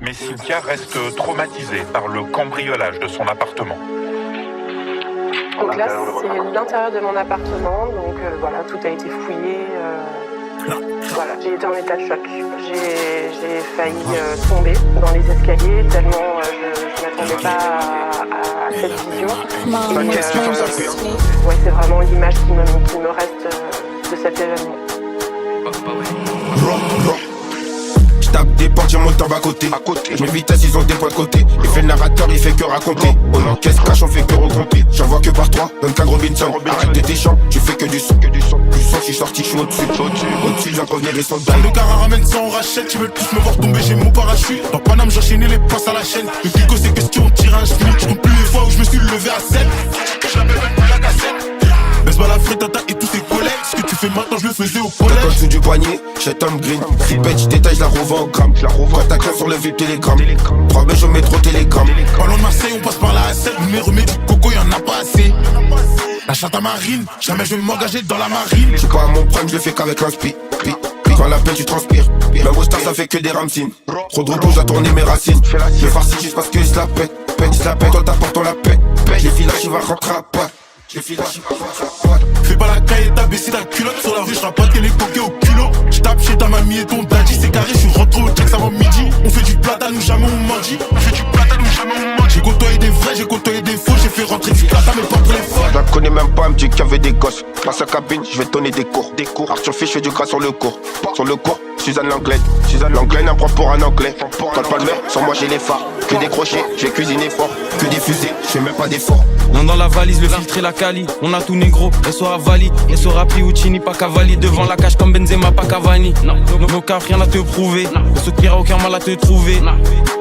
Mais Cynthia reste traumatisée par le cambriolage de son appartement. Donc là, c'est l'intérieur de mon appartement, donc voilà, tout a été fouillé. Voilà, j'ai été en état de choc. J'ai failli tomber dans les escaliers, tellement je ne m'attendais pas à cette vision. Ouais, c'est vraiment l'image qui me reste de cet événement. Tape des portes, j'ai mon temps à côté. Je mets vitesse, ils ont des points de côté. Il fait le narrateur, il fait que raconter. On encaisse cash, on fait que regrouper. J'en vois que par trois, Duncan Robinson. Arrête de tes chants, tu fais que du son. Du son, je suis sorti, je suis au-dessus. Au-dessus, je viens revenir et son dalle. Le gars ramène ça, on rachète. Tu veux tous me voir tomber, j'ai mon parachute. Dans Paname, j'enchaînais les passes à la chaîne. Le Kiko, c'est question, tire un schmitt. Je compte plus les fois où je me suis levé à 7. Je l'avais même plus la cassette. Baisse-moi la frittata et tous ses collègues. Ce que tu fais maintenant, je le faisais au collège. Quand dessous du poignet, j'ai Tom Green. Ripette, je détaille, je la revends en gramme. Quand ta crème sur le VIP Telegram. 3 mèches au métro Télégramme. Parlons de Marseille, on passe par la A7. Mais remets du coco, y'en a pas assez. La chatte à marine, jamais je vais m'engager dans la marine. J'suis pas à mon prime, je le fais qu'avec l'inspi. Quand la peine, tu transpires. Même au star, ça fait que des ramsines. Trop de repos, j'ai tourné mes racines. Je farcis juste parce que il se la pète. Il se la pète, toi t'apportes, la paix. J'ai filage, il va rentrer à pas. Fais pas la caille et t'as baissé ta culotte. Sur la rue, j'rapatais les coquets au culot. J'tape chez ta mamie et ton daddy. C'est carré, j'suis rentré au check avant midi. On fait du platane ou jamais on mendie. On fait du platane ou jamais on mendie. J'ai côtoyé des vrais, j'ai côtoyé des faux. J'ai fait rentrer du platane mais pas pour les folles. Je la connais même pas, elle me dit qu'il y avait des gosses. Passe à cabine, je vais donner des cours. Arthur Fiche, je fais du gras sur le cours. Sur le cours, Suzanne Langlais. L'anglais n'en prend pour un anglais. Quand pas le verre, sur moi j'ai les phares. Que des crochets, j'ai cuisiné fort. Que des fusées, je fais même pas d'effort. Non dans la valise, le filtre et la cali. On a tout négro, elle sera Vali. Elle sera Piuccini, pas Cavalli. Devant la cage comme Benzema, pas Cavani. Nos caves, rien à te prouver. Ce qui n'ira aucun mal à te trouver.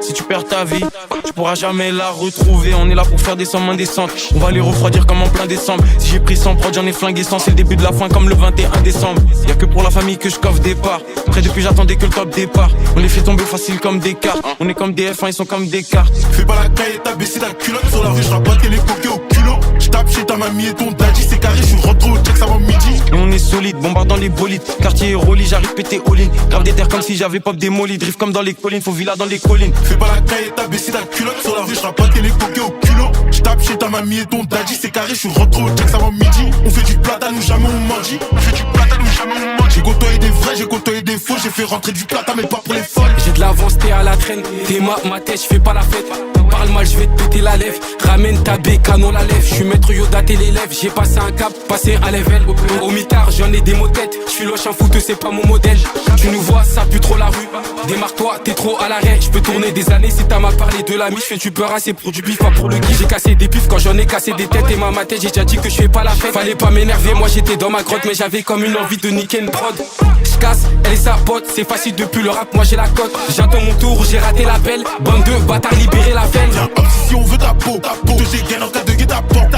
Si tu perds ta vie, tu pourras jamais la retrouver. On est là pour faire des sommes indécentes. On va les refroidir comme en plein décembre. Si j'ai pris 100 prod, j'en ai flingué 100. C'est le début de la fin comme le 21 décembre. Y'a que pour la famille que je coffre des parts. Après depuis j'attendais que le top départ. On les fait tomber facile comme des cartes. On est comme des F1, ils sont comme des cartes. Fais pas la caille et t'as baissé ta culotte. Sur la rue, j'rapatais les coquets au culot. J'tape chez ta mamie et ton daddy. C'est carré, j'suis rentré au check avant midi. Et on est solide, bombarde dans les bolides. Quartier Rolly, j'arrive pété all-in. Grave des terres comme si j'avais pop démoli. Drift comme dans les collines, faut villa dans les collines. Fais pas la caille et t'as baissé ta culotte. Sur la rue, j'rapatais les coquets au culot. J'tape chez ta mamie et ton daddy. C'est carré, j'suis rentré au check avant midi. On fait du platane ou jamais on mendie. On fait du platane ou jamais on mendie. J'ai côtoyé des vrais, j'ai côtoyé des faux. J'ai fait rentrer du platane mais pas pour les folles. J'ai de l'avance, t'es à la traîne. T'es ma tête, j'fais pas la fête. Parle mal, j'vais te péter la lèvre. Ramène ta bé, canon la lèvre. J'suis maître Yoda, t'es l'élève. J'ai passé un cap, passé un level. Au mitard, j'en ai des mots têtes. J'suis loche un foot, c'est pas mon modèle. Tu nous vois, ça pue trop la rue. Démarre-toi, t'es trop à l'arrêt. J'peux tourner des années si t'as mal parlé de l'ami. J'fais du peur assez pour du bif, pas pour le kiff. J'ai cassé des pifs quand j'en ai cassé des têtes. Et ma tête, j'ai déjà dit que j'fais pas la fête. Fallait pas m'énerver, moi j'étais dans ma grotte. Mais j'avais comme une envie de niquer une prod. J'casse, elle et sa pote. C'est facile depuis le rap, moi j'ai la cote. J'attends mon tour, j'ai raté l'appel. Bande de bâtards, libérer la veine. Viens hop, si on veut ta peau, te j'ai gain en cas de guet-apens.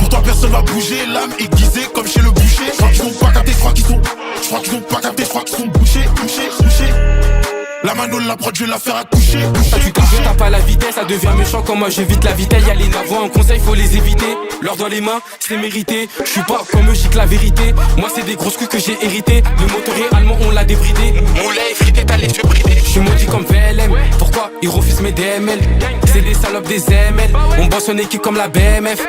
Pour toi personne va bouger, l'âme aiguisée comme chez le boucher. Je crois qu'ils ont pas capté, je crois qu'ils ont pas capté, je crois qu'ils sont bouchés. La mano, la prod, je vais la faire accoucher. Tu tapes à la vitesse, ça devient méchant quand moi j'évite la vitesse. Y'a les navons, en conseil, faut les éviter. L'or dans les mains, c'est mérité. J'suis pas comme eux, j'y que la vérité. Moi c'est des grosses coups que j'ai hérité. Le moteur est allemand, on l'a débridé. Moulin effrité, t'as les yeux bridés. J'suis maudit comme VLM. Pourquoi ils refusent mes DML? C'est des salopes des ML. On bosse en équipe comme la BMF.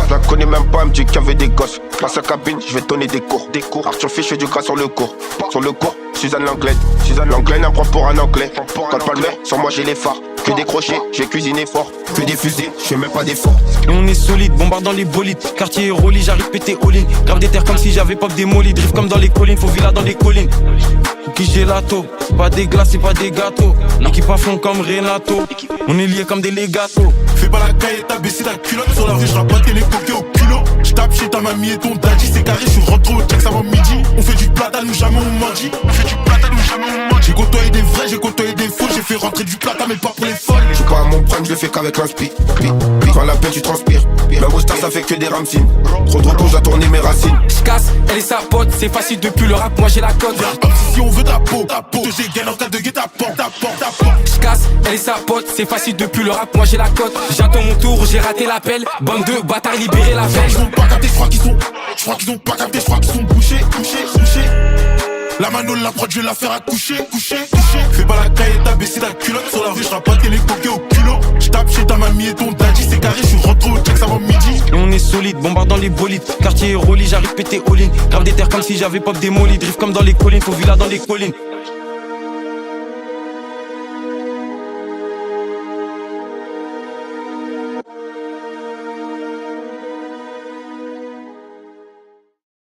Je la connais même pas, elle me dit qu'il y avait des gosses. Passe à cabine, je vais donner des cours. Arthur Fiche, je fais du gras sur le cours. Sur le cours, Suzanne Langlais n'en prend pour un anglais. Quand pas le verre, sur moi j'ai les phares. Que des crochets, j'ai cuisiné fort. Que des fusées, je fais même pas d'effort. Et on est solide, bombarde dans les bolides. Quartier Rolly, j'arrive pété all-in. Grave des terres comme si j'avais pop démoli. Drift comme dans les collines, faut villa dans les collines. Qui gelato, pas des glaces et pas des gâteaux. L'équipe à fond comme Renato. On est liés comme des légatos. Fais pas la caille et t'as baissé ta culotte. Sur la rue, j'rapatais les coquets au culot. J'tape chez ta mamie et ton daddy. C'est carré, j'suis rentré au check avant midi. On fait du platane ou jamais on mendie. J'ai côtoyé des vrais, j'ai côtoyé des faux. J'ai fait rentrer du platane mais pas pour les folles. J'suis pas à mon prime, je le fais qu'avec l'inspi. Quand la peine, tu transpires. Même au star, ça fait que des ramsines. Trop de repos, j'ai tourné mes racines. J'casse, elle et sa pote. C'est facile depuis le rap, moi j'ai la cote. Viens hop, si on veut ta peau, te j'ai gain en cas de guet-apens. J'casse, elle et sa pote. C'est facile depuis le rap, moi j'ai la cote. J'attends mon tour, j'ai raté l'appel. Bande de bâtards, libérer la veine. Ils ont pas capté, je crois qu'ils ont pas capté, je crois qu'ils sont bouchés. La mano, la prod, je vais la faire accoucher, coucher. Fais pas la caille, t'as baissé ta culotte. Sur la rue, j'rappe pas les coquets au culot. J'tape chez ta mamie et ton daddy, c'est carré, j'suis rentré au check avant midi. Et on est solide, bombarde dans les bolides. Quartier Rolly, j'arrive pété all-in. Grave des terres comme si j'avais pop démoli. Drift comme dans les collines, faut villa dans les collines.